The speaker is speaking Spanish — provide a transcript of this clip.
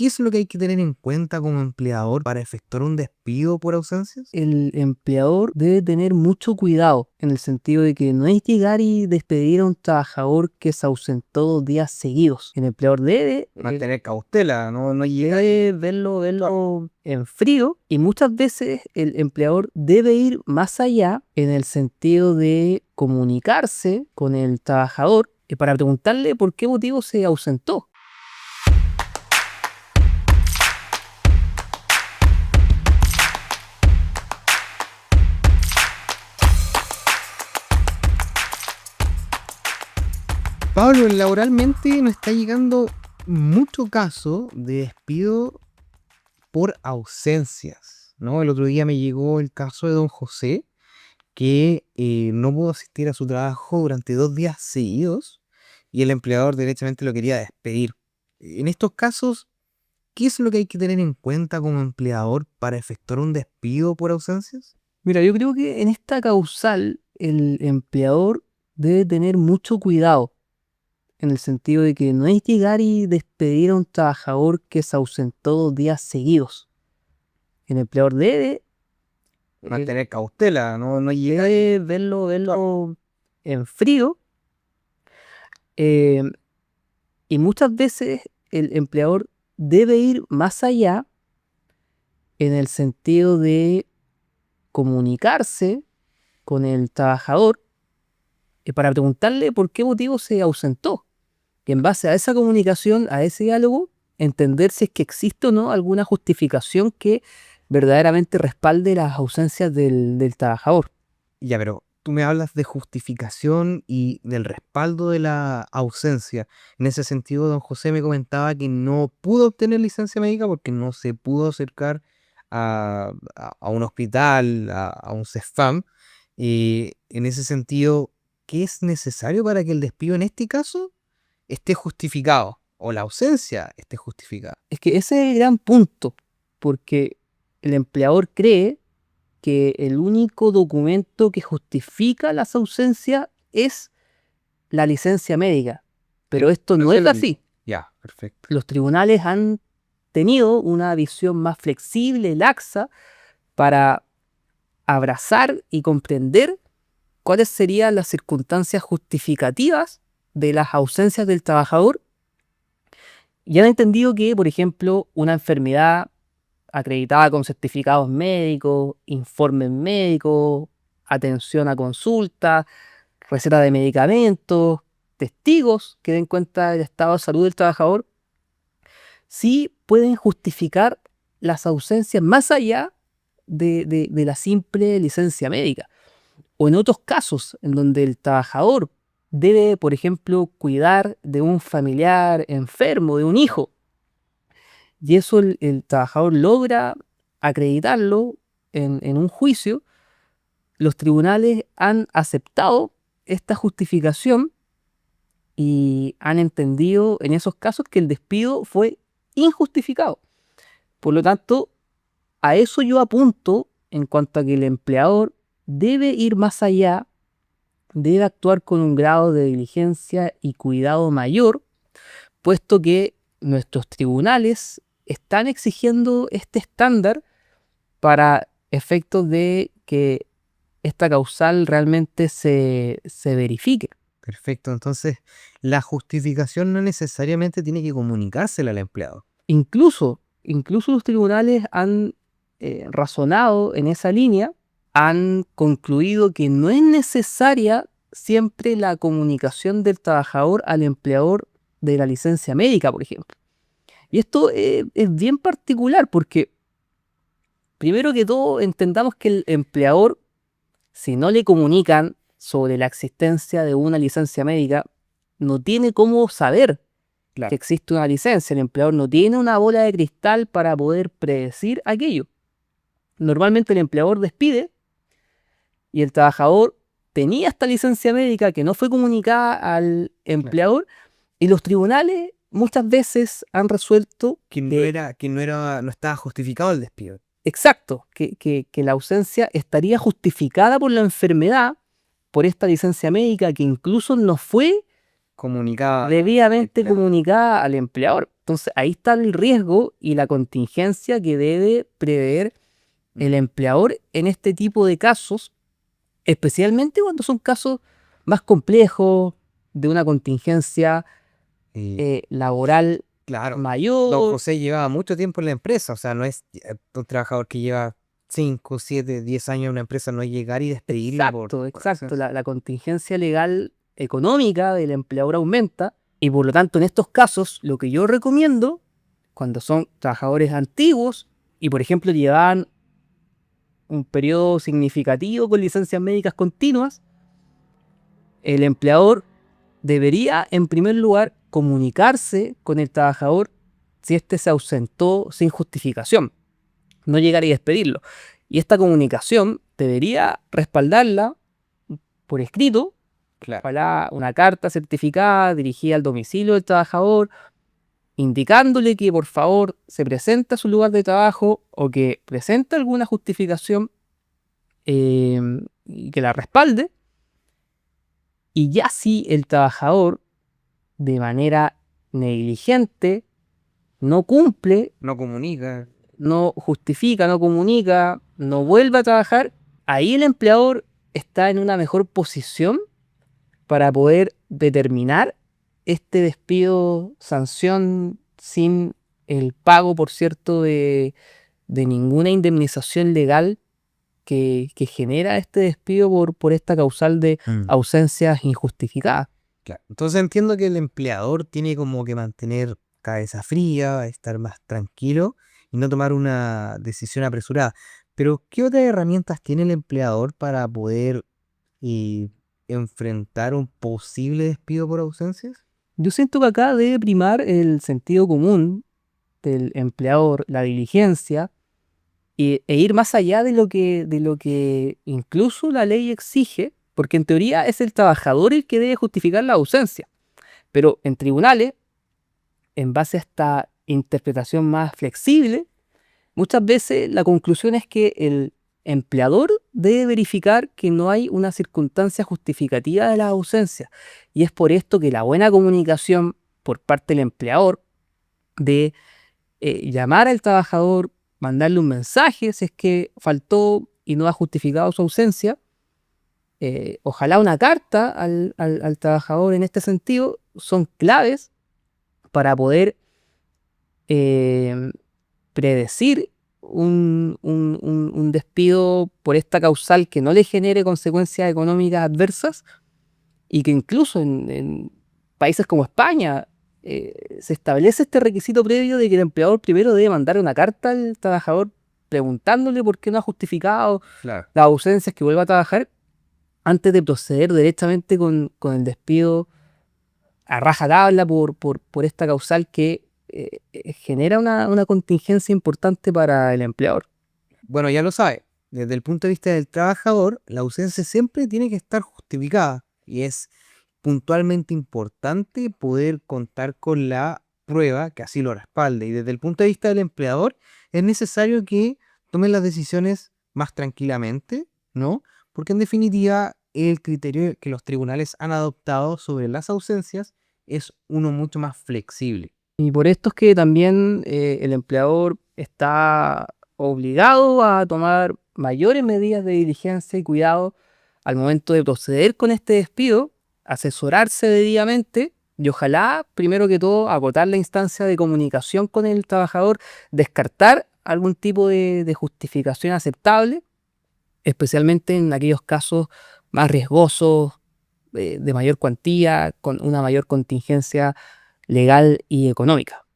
¿Qué es lo que hay que tener en cuenta como empleador para efectuar un despido por ausencias? El empleador debe tener mucho cuidado en el sentido de que no es llegar y despedir a un trabajador que se ausentó 2 días seguidos. El empleador debe Mantener cautela, no llegar. debe verlo en frío, y muchas veces el empleador debe ir más allá en el sentido de comunicarse con el trabajador para preguntarle por qué motivo se ausentó. Pablo, laboralmente nos está llegando mucho caso de despido por ausencias, ¿no? El otro día me llegó el caso de don José, que no pudo asistir a su trabajo durante 2 días seguidos y el empleador derechamente lo quería despedir. En estos casos, ¿qué es lo que hay que tener en cuenta como empleador para efectuar un despido por ausencias? Mira, yo creo que en esta causal el empleador debe tener mucho cuidado en el sentido de que no es llegar y despedir a un trabajador que se ausentó 2 días seguidos. El empleador debe Mantener cautela, no llegar. debe verlo en frío, eh, y muchas veces el empleador debe ir más allá en el sentido de comunicarse con el trabajador para preguntarle por qué motivo se ausentó. Y en base a esa comunicación, a ese diálogo, entender si es que existe o no alguna justificación que verdaderamente respalde las ausencias del trabajador. Ya, pero tú me hablas de justificación y del respaldo de la ausencia. En ese sentido, don José me comentaba que no pudo obtener licencia médica porque no se pudo acercar a un hospital, a un CEFAM. Y en ese sentido, ¿qué es necesario para que el despido en este caso esté justificado o la ausencia esté justificada? Es que ese es el gran punto, porque el empleador cree que el único documento que justifica las ausencias es la licencia médica, pero esto no es así. Ya, perfecto. Los tribunales han tenido una visión más flexible, laxa, para abrazar y comprender cuáles serían las circunstancias justificativas de las ausencias del trabajador, y han entendido que, por ejemplo, una enfermedad acreditada con certificados médicos, informes médicos, atención a consulta, receta de medicamentos, testigos que den cuenta del estado de salud del trabajador, sí pueden justificar las ausencias más allá de la simple licencia médica. O en otros casos en donde el trabajador debe, por ejemplo, cuidar de un familiar enfermo, de un hijo, y eso el trabajador logra acreditarlo en un juicio, los tribunales han aceptado esta justificación y han entendido en esos casos que el despido fue injustificado. Por lo tanto, a eso yo apunto en cuanto a que el empleador debe ir más allá, debe actuar con un grado de diligencia y cuidado mayor, puesto que nuestros tribunales están exigiendo este estándar para efectos de que esta causal realmente se verifique. Perfecto, entonces la justificación no necesariamente tiene que comunicársela al empleado. Incluso los tribunales han razonado en esa línea, han concluido que no es necesaria siempre la comunicación del trabajador al empleador de la licencia médica, por ejemplo. Y esto es bien particular porque, primero que todo, entendamos que el empleador, si no le comunican sobre la existencia de una licencia médica, no tiene cómo saber que existe una licencia. El empleador no tiene una bola de cristal para poder predecir aquello. Normalmente el empleador despide y el trabajador tenía esta licencia médica que no fue comunicada al empleador, y los tribunales muchas veces han resuelto Que no estaba justificado el despido. exacto, que la ausencia estaría justificada por la enfermedad, por esta licencia médica que incluso no fue Comunicada. debidamente comunicada al empleador. Entonces ahí está el riesgo y la contingencia que debe prever el empleador en este tipo de casos, especialmente cuando son casos más complejos, de una contingencia laboral Claro, don mayor. José llevaba mucho tiempo en la empresa, o sea, no es un trabajador que lleva 5, 7, 10 años en una empresa, no es llegar y despedirle Exacto, por exacto. ausencia. La contingencia legal económica del empleador aumenta y por lo tanto en estos casos lo que yo recomiendo cuando son trabajadores antiguos y por ejemplo llevan un periodo significativo con licencias médicas continuas, el empleador debería en primer lugar comunicarse con el trabajador si éste se ausentó sin justificación, no llegar y despedirlo. Y esta comunicación debería respaldarla por escrito, Claro. ojalá una carta certificada dirigida al domicilio del trabajador, indicándole que por favor se presente a su lugar de trabajo o que presente alguna justificación y que la respalde. Y ya si el trabajador de manera negligente no cumple, No comunica. no justifica, no comunica, no vuelve a trabajar, ahí el empleador está en una mejor posición para poder determinar este despido, sanción sin el pago, por cierto, de ninguna indemnización legal que genera este despido por esta causal de ausencias injustificadas. Claro. Entonces entiendo que el empleador tiene como que mantener cabeza fría, estar más tranquilo y no tomar una decisión apresurada. Pero, ¿qué otras herramientas tiene el empleador para poder y enfrentar un posible despido por ausencias? Yo siento que acá debe primar el sentido común del empleador, la diligencia, e ir más allá de lo que incluso la ley exige, porque en teoría es el trabajador el que debe justificar la ausencia. Pero en tribunales, en base a esta interpretación más flexible, muchas veces la conclusión es que el empleador debe verificar que no hay una circunstancia justificativa de la ausencia. Y es por esto que la buena comunicación por parte del empleador de llamar al trabajador, mandarle un mensaje si es que faltó y no ha justificado su ausencia, ojalá una carta al trabajador en este sentido, son claves para poder eh, predecir un despido por esta causal que no le genere consecuencias económicas adversas y que incluso en países como España se establece este requisito previo de que el empleador primero debe mandar una carta al trabajador preguntándole por qué no ha justificado Claro. las ausencias que vuelva a trabajar antes de proceder directamente con el despido a rajatabla por esta causal que genera una contingencia importante para el empleador. Bueno, ya lo sabe, desde el punto de vista del trabajador, la ausencia siempre tiene que estar justificada y es puntualmente importante poder contar con la prueba que así lo respalde. Y desde el punto de vista del empleador, es necesario que tomen las decisiones más tranquilamente, ¿no? Porque en definitiva, el criterio que los tribunales han adoptado sobre las ausencias es uno mucho más flexible. Y por esto es que también el empleador está obligado a tomar mayores medidas de diligencia y cuidado al momento de proceder con este despido, asesorarse debidamente y ojalá, primero que todo, agotar la instancia de comunicación con el trabajador, descartar algún tipo de justificación aceptable, especialmente en aquellos casos más riesgosos, de mayor cuantía, con una mayor contingencia legal y económica.